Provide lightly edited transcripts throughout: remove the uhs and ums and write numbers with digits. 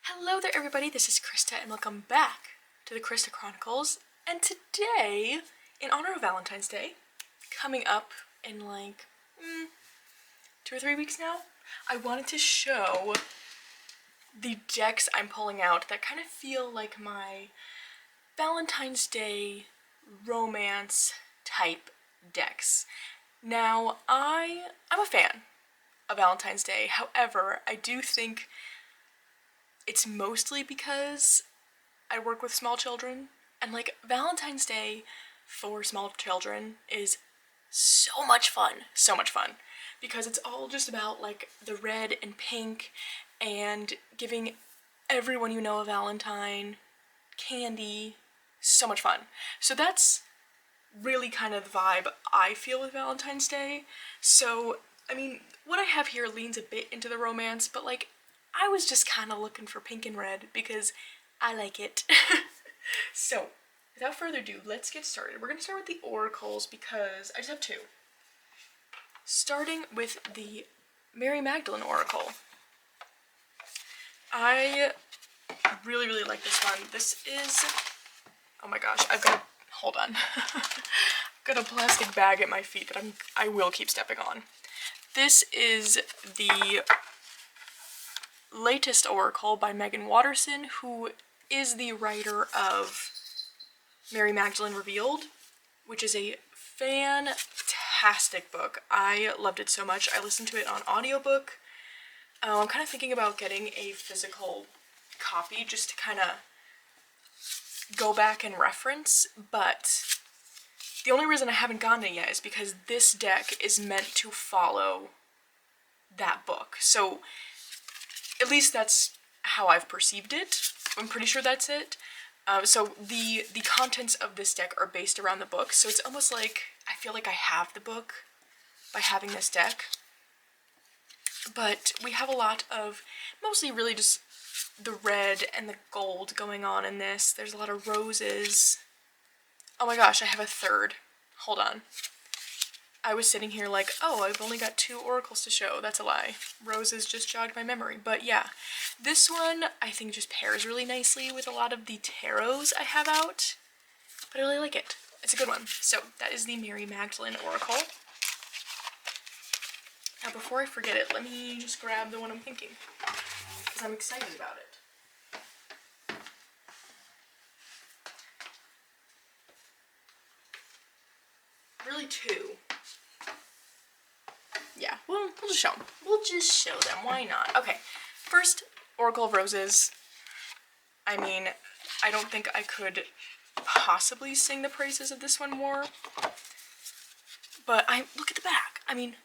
Hello there everybody, this is Krista and welcome back to the Krista Chronicles. And today, in honor of Valentine's Day, coming up in like 2 or 3 weeks now, I wanted to show the decks I'm pulling out that kind of feel like my Valentine's Day romance type decks. Now, I'm a fan of Valentine's Day, however, I do think it's mostly because I work with small children, and like Valentine's Day for small children is so much fun, because it's all just about like the red and pink and giving everyone you know a Valentine, candy, so much fun. So that's really kind of the vibe I feel with Valentine's Day. So, I mean, what I have here leans a bit into the romance, but like I was just kind of looking for pink and red because I like it. So, without further ado, let's get started. We're going to start with the oracles because I just have two. Starting with the Mary Magdalene oracle. I really like this one. This is, oh my gosh, hold on. I've got a plastic bag at my feet that I will keep stepping on. This is the latest oracle by Megan Watterson, who is the writer of Mary Magdalene Revealed, which is a fantastic book. I loved it so much. I listened to it on audiobook. I'm kind of thinking about getting a physical copy just to kind of go back and reference, but the only reason I haven't gotten it yet is because this deck is meant to follow that book. So at least that's how I've perceived it. I'm pretty sure that's it. So the contents of this deck are based around the book, so it's almost like I feel like I have the book by having this deck. But we have a lot of mostly really just the red and the gold going on in this. There's a lot of roses. Oh my gosh, I have a third. Hold on. I was sitting here like, oh, I've only got 2 oracles to show. That's a lie. Roses just jogged my memory. But yeah, this one I think just pairs really nicely with a lot of the tarots I have out. But I really like it. It's a good one. So that is the Mary Magdalene oracle. Now before I forget it, let me just grab the one I'm thinking, because I'm excited about it. Really 2. Yeah, we'll just show them. We'll just show them. Why not? Okay, first, Oracle of Roses. I mean, I don't think I could possibly sing the praises of this one more. But look at the back. I mean,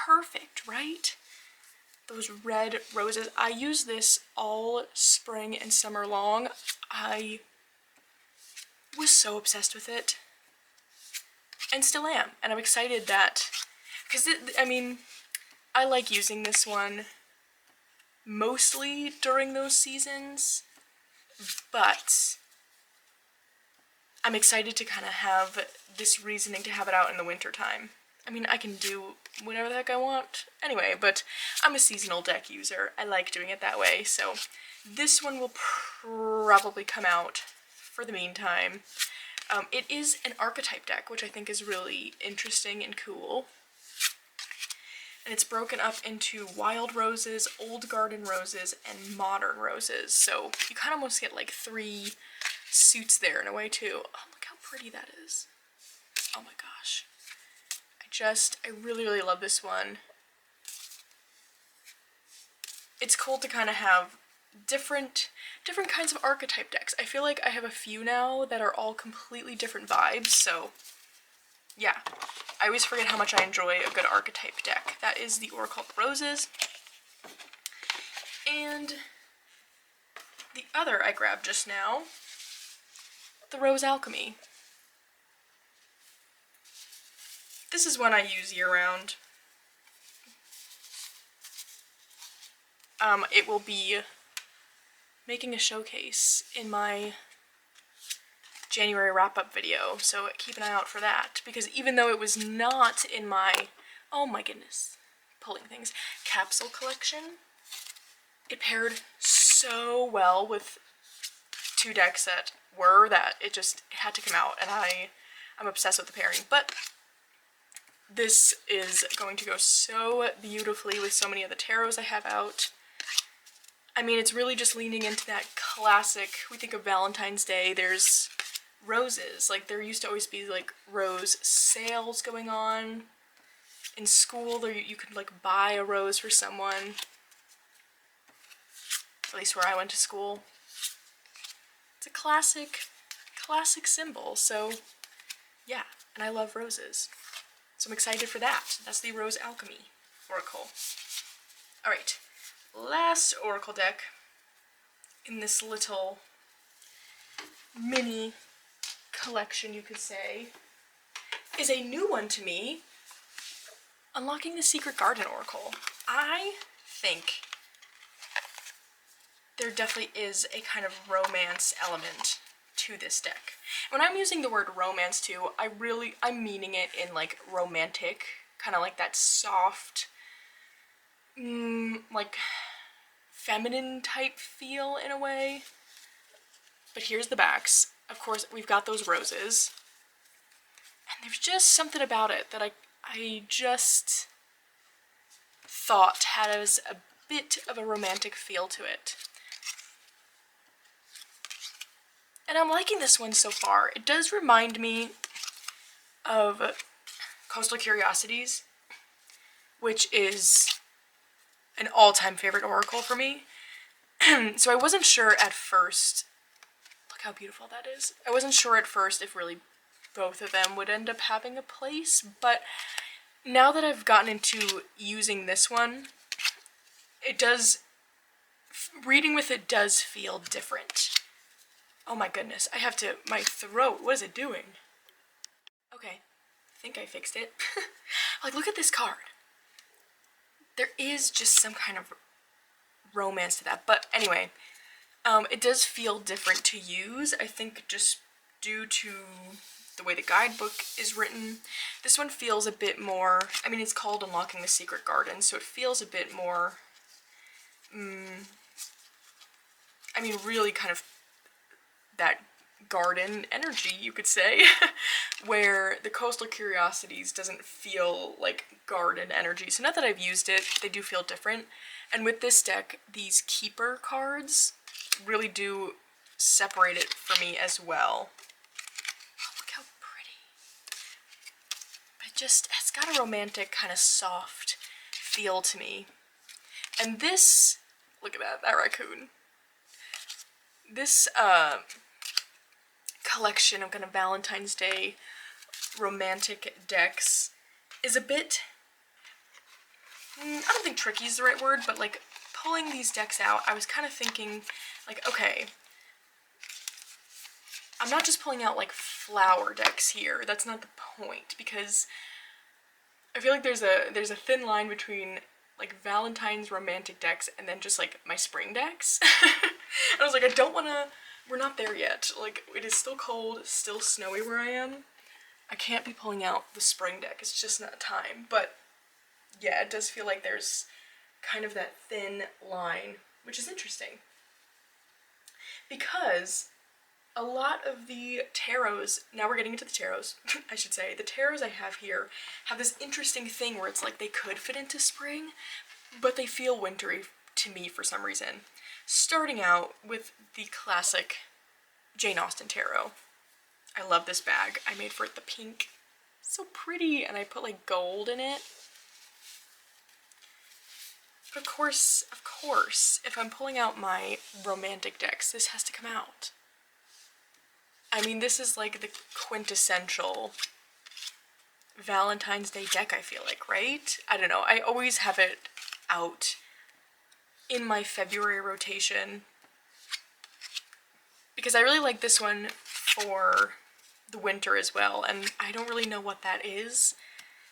perfect, right? Those red roses. I use this all spring and summer long. I was so obsessed with it. And still am. And I'm excited that, because I mean, I like using this one mostly during those seasons, but I'm excited to kind of have this reasoning to have it out in the winter time. I mean, I can do whatever the heck I want anyway, but I'm a seasonal deck user. I like doing it that way, so this one will probably come out for the meantime. It is an archetype deck, which I think is really interesting and cool. And it's broken up into wild roses, old garden roses, and modern roses. So you kind of almost get like 3 suits there in a way too. Oh, look how pretty that is. Oh my gosh. I really love this one. It's cool to kind of have different kinds of archetype decks. I feel like I have a few now that are all completely different vibes, so yeah. I always forget how much I enjoy a good archetype deck. That is the Oracle of Roses. And the other I grabbed just now, the Rose Alchemy. This is one I use year-round. It will be making a showcase in my January wrap-up video, so keep an eye out for that, because even though it was not in my, oh my goodness, pulling things, capsule collection, it paired so so well with two decks that were that it had to come out, and I'm obsessed with the pairing. But this is going to go so beautifully with so many of the tarots I have out. I mean, it's really just leaning into that classic, we think of Valentine's Day, there's roses. Like, there used to always be, like, rose sales going on. In school, there you could, like, buy a rose for someone. At least where I went to school. It's a classic symbol, so yeah, and I love roses. So I'm excited for that. That's the Rose Alchemy Oracle. Alright, last Oracle deck in this little mini collection, you could say, is a new one to me, Unlocking the Secret Garden Oracle. I think there definitely is a kind of romance element to this deck. When I'm using the word romance too, I'm meaning it in like romantic, kind of like that soft, like feminine type feel in a way. But here's the backs. Of course, we've got those roses. And there's just something about it that I just thought has a bit of a romantic feel to it. And I'm liking this one so far. It does remind me of Coastal Curiosities, which is an all-time favorite oracle for me. So I wasn't sure at first, look how beautiful that is. I wasn't sure at first if really both of them would end up having a place, but now that I've gotten into using this one, reading with it does feel different. Oh my goodness, my throat, what is it doing? Okay, I think I fixed it. Like, look at this card. There is just some kind of romance to that, but anyway, it does feel different to use, I think just due to the way the guidebook is written. This one feels a bit more, I mean, it's called Unlocking the Secret Garden, so it feels a bit more, I mean, really kind of that garden energy, you could say, where the Coastal Curiosities doesn't feel like garden energy. So now that I've used it, they do feel different. And with this deck, these keeper cards really do separate it for me as well. Oh, look how pretty. But it's got a romantic, kind of soft feel to me. And this, look at that raccoon. This, collection of kind of Valentine's Day romantic decks is a bit, I don't think tricky is the right word, but like pulling these decks out, I was kind of thinking like, okay, I'm not just pulling out like flower decks here. That's not the point, because I feel like there's a thin line between like Valentine's romantic decks and then just like my spring decks. I was like, we're not there yet. Like, it is still cold, still snowy where I am. I can't be pulling out the spring deck, it's just not time. But yeah, it does feel like there's kind of that thin line, which is interesting. Because a lot of the tarots, now we're getting into the tarots, I should say, the tarots I have here have this interesting thing where it's like they could fit into spring, but they feel wintry to me for some reason. Starting out with the classic Jane Austen tarot. I love this bag. I made for it the pink. So pretty, and I put like gold in it. But of course, if I'm pulling out my romantic decks, this has to come out. I mean, this is like the quintessential Valentine's Day deck, I feel like, right? I don't know. I always have it out in my February rotation because I really like this one for the winter as well, and I don't really know what that is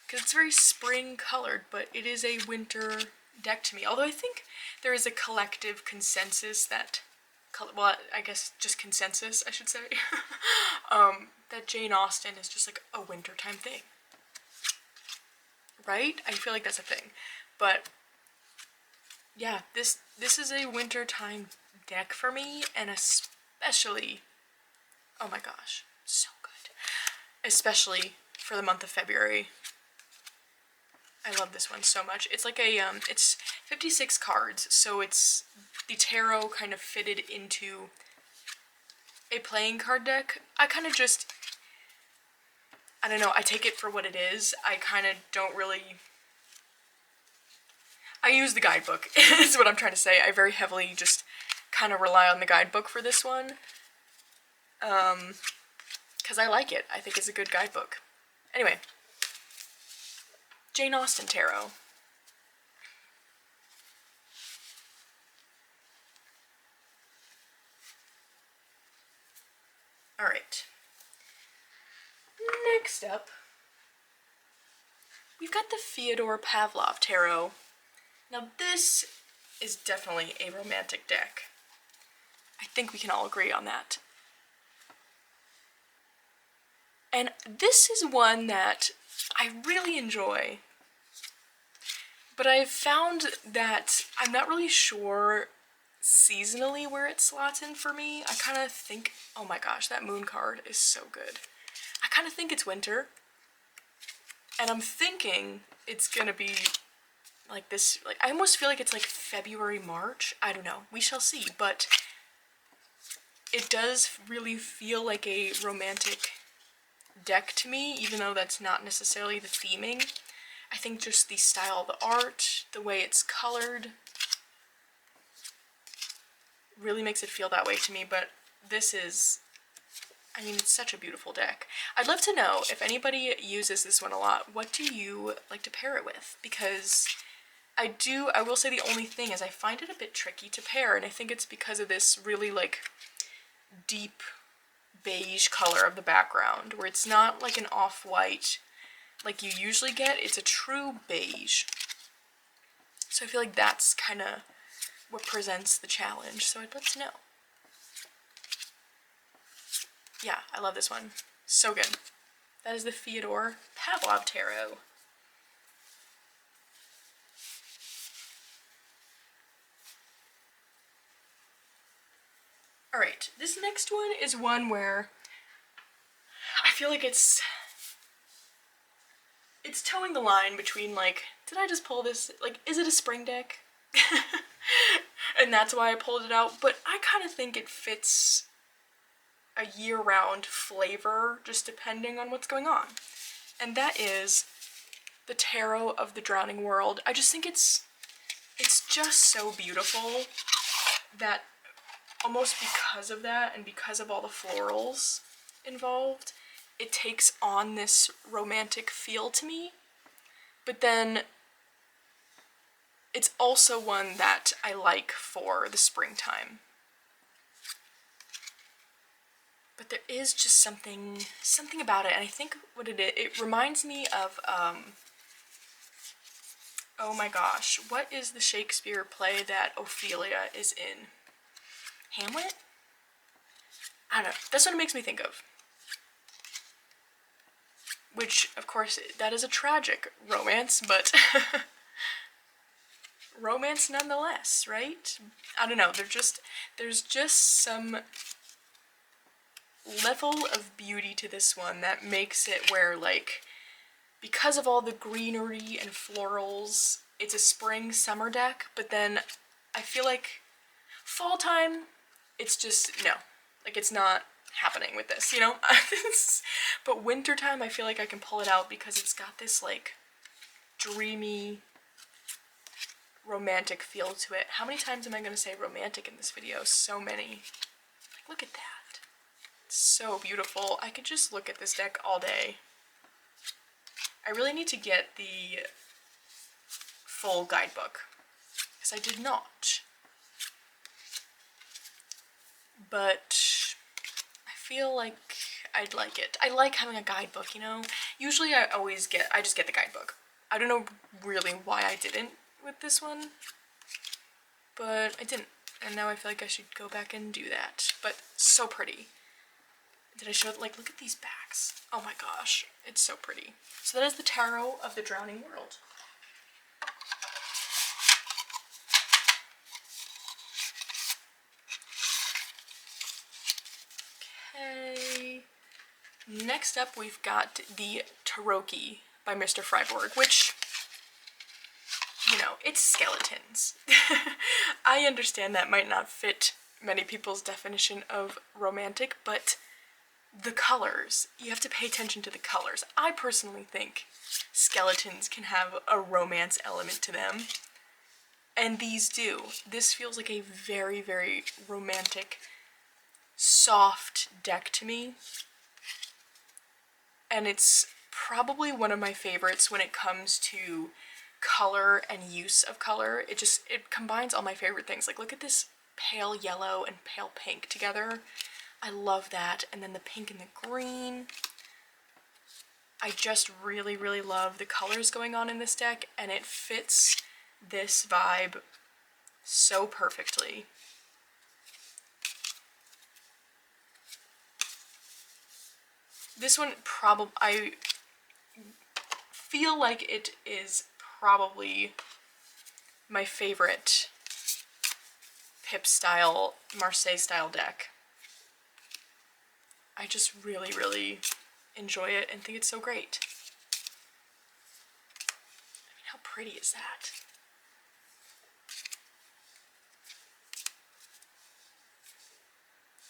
because it's very spring colored, but it is a winter deck to me. Although I think there is a collective consensus that, well, I guess just consensus, I should say, that Jane Austen is just like a wintertime thing. Right? I feel like that's a thing. But yeah, this is a wintertime deck for me, and especially, oh my gosh, so good. Especially for the month of February. I love this one so much. It's like a, it's 56 cards, so it's the tarot kind of fitted into a playing card deck. I kind of just, I don't know, I take it for what it is. I kind of don't really, I use the guidebook, is what I'm trying to say. I very heavily just kind of rely on the guidebook for this one. Because I like it. I think it's a good guidebook. Anyway. Jane Austen Tarot. Alright. Next up, we've got the Fyodor Pavlov Tarot. Now this is definitely a romantic deck. I think we can all agree on that. And this is one that I really enjoy. But I've found that I'm not really sure seasonally where it slots in for me. I kind of think, oh my gosh, that moon card is so good. I kind of think it's winter. And I'm thinking it's gonna be like this, like I almost feel like it's like February, March. I don't know, we shall see. But it does really feel like a romantic deck to me, even though that's not necessarily the theming. I think just the style of the art, the way it's colored, really makes it feel that way to me. But this is, I mean, it's such a beautiful deck. I'd love to know if anybody uses this one a lot, what do you like to pair it with? Because I will say the only thing is I find it a bit tricky to pair, and I think it's because of this really like deep beige color of the background, where it's not like an off-white like you usually get, it's a true beige. So I feel like that's kind of what presents the challenge, so I'd love to know. Yeah, I love this one. So good. That is the Fyodor Pavlov Tarot. Alright, this next one is one where I feel like it's towing the line between like, did I just pull this? Like, is it a spring deck? And that's why I pulled it out, but I kind of think it fits a year-round flavor, just depending on what's going on. And that is the Tarot of the Drowning World. I just think it's just so beautiful that almost because of that and because of all the florals involved, it takes on this romantic feel to me. But then it's also one that I like for the springtime. But there is just something about it, and I think what it is, it reminds me of, oh my gosh, what is the Shakespeare play that Ophelia is in? Hamlet? I don't know, that's what it makes me think of. Which, of course, that is a tragic romance, but romance nonetheless, right? I don't know, there's just some level of beauty to this one that makes it where, like, because of all the greenery and florals, it's a spring-summer deck, but then I feel like fall time, it's just, no. Like, it's not happening with this, you know? But wintertime, I feel like I can pull it out because it's got this, like, dreamy, romantic feel to it. How many times am I going to say romantic in this video? So many. Like, look at that. It's so beautiful. I could just look at this deck all day. I really need to get the full guidebook, because I did not. But I feel like I'd like it. I like having a guidebook, you know? Usually I just get the guidebook. I don't know really why I didn't with this one, but I didn't. And now I feel like I should go back and do that. But so pretty. Did I show it? Like, look at these backs. Oh my gosh, it's so pretty. So that is the Tarot of the Drowning World. Next up, we've got the Tarocchi by Mr. Friborg, which, you know, it's skeletons. I understand that might not fit many people's definition of romantic, but the colors, you have to pay attention to the colors. I personally think skeletons can have a romance element to them, and these do. This feels like a very, very romantic, soft deck to me, and it's probably one of my favorites when it comes to color and use of color. It combines all my favorite things. Like, look at this pale yellow and pale pink together. I love that. And then the pink and the green. I just really, really love the colors going on in this deck, and it fits this vibe so perfectly. This one I feel like it is probably my favorite Pip style, Marseille style deck. I just really, really enjoy it and think it's so great. I mean, how pretty is that?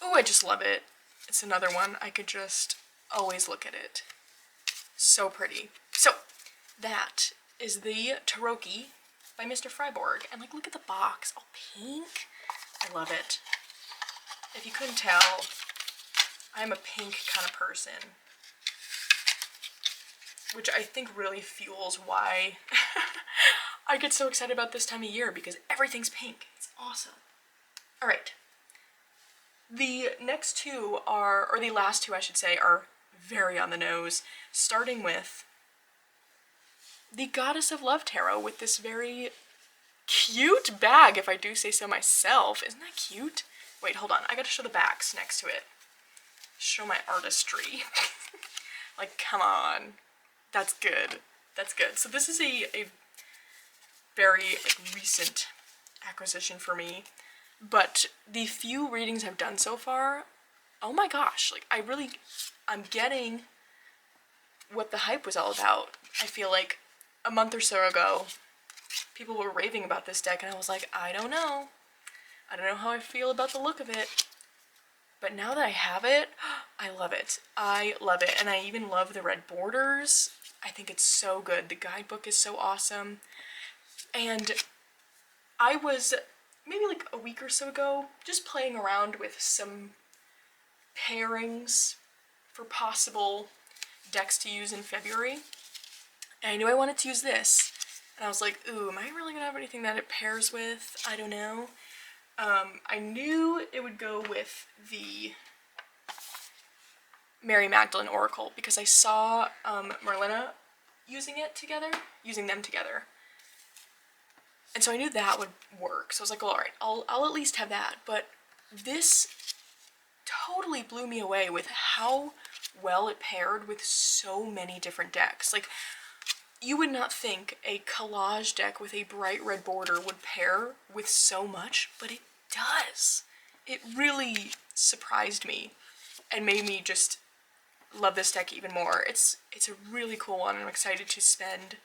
Oh, I just love it. It's another one. I could just always look at it. So pretty. So, that is the Tarocchi by Mr. Friborg. And like, look at the box. All pink. I love it. If you couldn't tell, I'm a pink kind of person. Which I think really fuels why I get so excited about this time of year, because everything's pink. It's awesome. Alright. The next two are, or the last two I should say, are very on the nose, starting with the Goddess of Love Tarot with this very cute bag, if I do say so myself. Isn't that cute? Wait, hold on. I gotta show the backs next to it. Show my artistry. Like, come on. That's good. That's good. So this is a very recent acquisition for me, but the few readings I've done so far, oh my gosh, like I'm getting what the hype was all about. I feel like a month or so ago, people were raving about this deck, and I was like, I don't know. I don't know how I feel about the look of it. But now that I have it, I love it. I love it. And I even love the red borders. I think it's so good. The guidebook is so awesome. And I was maybe like a week or so ago just playing around with some pairings for possible decks to use in February. And I knew I wanted to use this. And I was like, ooh, am I really gonna have anything that it pairs with? I don't know. I knew it would go with the Mary Magdalene Oracle because I saw Marlena using them together. And so I knew that would work. So I was like, well, alright, I'll at least have that. But this totally blew me away with how well it paired with so many different decks. Like, you would not think a collage deck with a bright red border would pair with so much, but it does. It really surprised me and made me just love this deck even more. It's a really cool one, and I'm excited to spend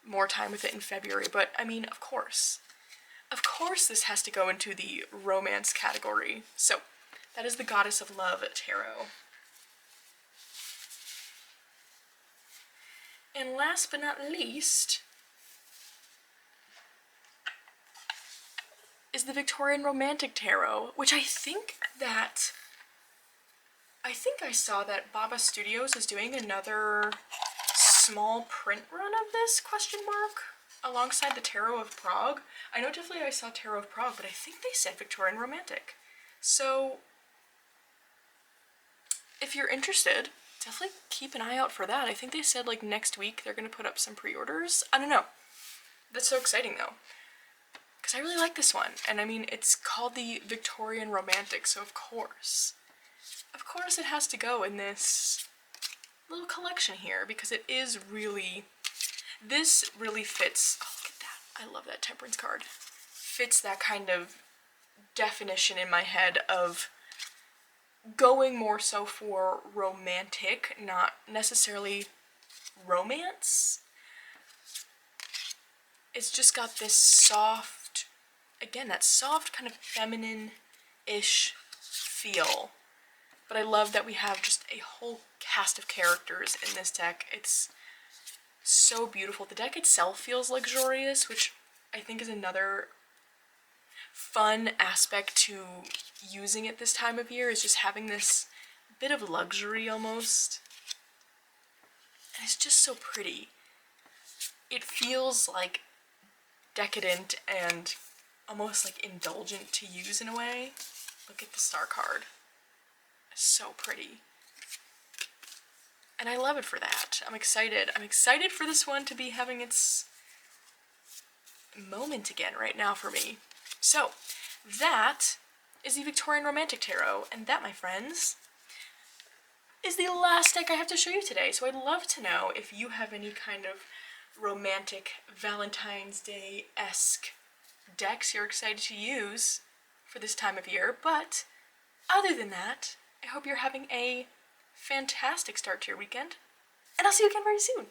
more time with it in February, but I mean, of course this has to go into the romance category. So that is the Goddess of Love Tarot. And last but not least is the Victorian Romantic Tarot, which I think I saw that Baba Studios is doing another small print run of this, alongside the Tarot of Prague. I know definitely I saw Tarot of Prague, but I think they said Victorian Romantic. So if you're interested, definitely keep an eye out for that. I think they said like next week they're gonna put up some pre-orders. I don't know. That's so exciting though, because I really like this one. And I mean, it's called the Victorian Romantic, so of course it has to go in this little collection here, because it is really, this really fits, oh look at that, I love that Temperance card, fits that kind of definition in my head of going more so for romantic, not necessarily romance. It's just got this soft, again, that soft kind of feminine-ish feel. But I love that we have just a whole cast of characters in this deck. It's so beautiful. The deck itself feels luxurious, which I think is another fun aspect to using it this time of year, is just having this bit of luxury almost. And it's just so pretty. It feels like decadent and almost like indulgent to use in a way. Look at the star card. It's so pretty. And I love it for that. I'm excited. I'm excited for this one to be having its moment again right now for me. So, that is the Victorian Romantic Tarot, and that, my friends, is the last deck I have to show you today. So I'd love to know if you have any kind of romantic Valentine's Day-esque decks you're excited to use for this time of year. But other than that, I hope you're having a fantastic start to your weekend, and I'll see you again very soon.